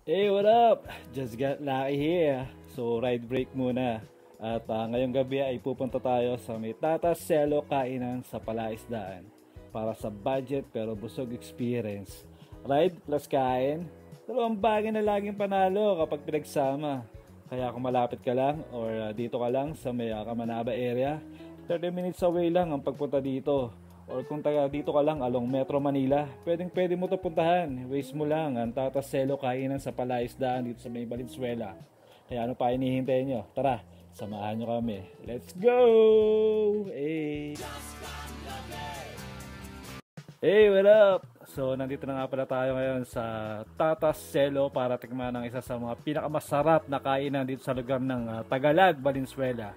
Hey, what up? Just got lucky here. So, ride break muna. At ngayong gabi ay pupunta tayo sa may Tata Selo kainan sa Palaisdaan para sa budget pero busog experience. Ride plus kain, dalawang bagay na laging panalo kapag pinagsama. Kaya kung malapit ka lang or dito ka lang sa may Kamanaba area, 30 minutes away lang ang pagpunta dito. Or kung taga dito ka lang along Metro Manila, pwede mo ito puntahan. Waste mo lang ang Tata Selo kainan sa Palaisdaan dito sa may Valenzuela. Kaya ano pa hinihintay nyo? Tara, samahan nyo kami. Let's go! Hey! Hey, what up? So, nandito na nga pala tayo ngayon sa Tata Selo para tikman ang isa sa mga pinakamasarap na kainan dito sa lugar ng Tagalog, Valenzuela.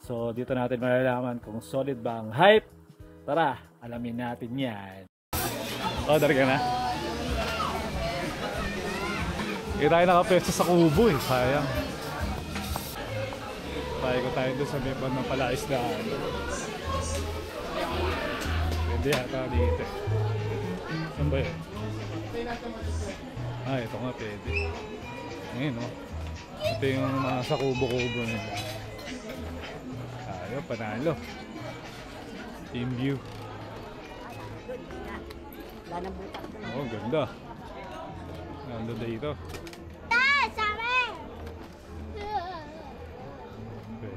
So, dito natin malalaman kung solid ba ang hype. Tara, alamin natin yan. Order ka na? Hindi tayo nakapwesto sa kubo eh, sayang. Tayo doon sa may bandang Palaisdaan. Hindi yata dito. Saan ba yun? Ito nga pwede. Ngayon o. Ito yung sa kubo-kubo nila. Tayo, panalo. Team view. Oh, ganda. Ganda dito.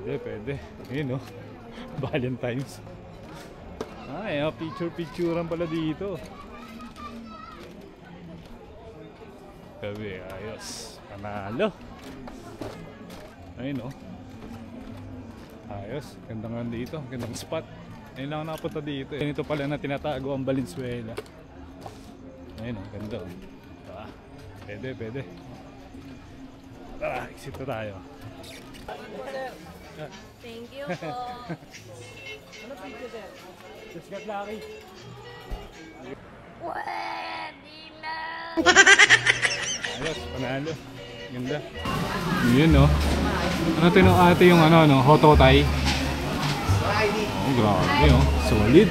Pwede. Ayun, no? Valentine's. Picture-picturean pala dito. Sabi, ayos. Panalo. Ayun, no? Ayos. Ganda nga dito. Gandang spot. Ayun lang napunta dito. Ganito pala na tinatago ang Valenzuela. Ayun, ang ganda. Pwede. Exit na tayo. Thank you po. Ano picture, sir? Just got lucky. Pwede na. Ayos, panalo. Ganda. Yun, no? Ano tinong ate yung hototay? Oh, grabe, oh. Solid.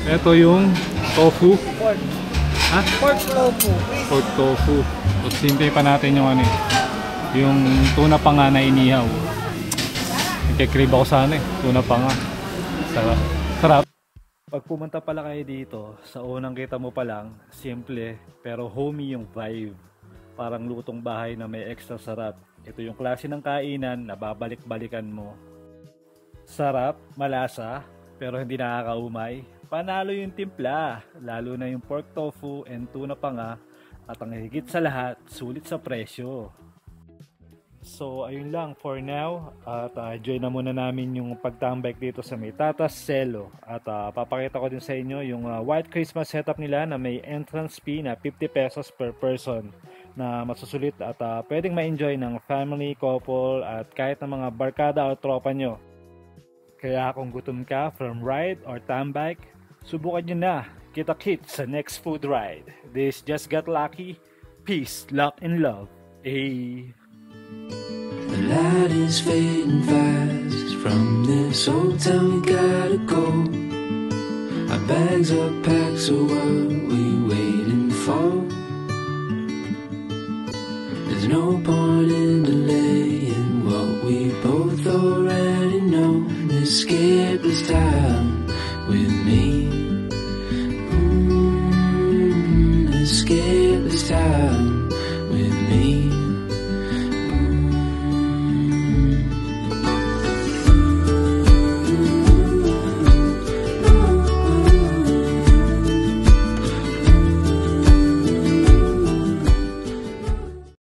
Ito yung tofu. Pork. Ha? Pork tofu. Pork tofu. Tapos hintay pa natin yung yung tuna pa nga na inihaw. Nagkikrib ako sana eh. Tuna pa nga. Sarap. Pag pumunta pala kayo dito, sa unang kita mo pa lang, simple pero homey yung vibe. Parang lutong bahay na may extra sarap. Ito yung klase ng kainan na babalik-balikan mo. Sarap, malasa, pero hindi nakakaumay. Panalo yung timpla, lalo na yung pork tofu and tuna pa nga. At ang higit sa lahat, sulit sa presyo. So ayun lang for now. At join na muna namin yung pagtambike dito sa may Tata Selo. At papakita ko din sa inyo yung White Christmas setup nila na may entrance fee na 50 pesos per person na masusulit at pwedeng ma-enjoy ng family, couple at kahit ng mga barkada o tropa nyo. Kaya kung gutom ka from ride or tambike, subukan nyo na. Kita-kits sa next food ride. This just got lucky. Peace, luck, and love. Hey. The light is fading fast. From this old town we gotta go. Our bags are packed, so what we waiting for? There's no point in delaying what we both already know. Escape this time with me. Escape this time.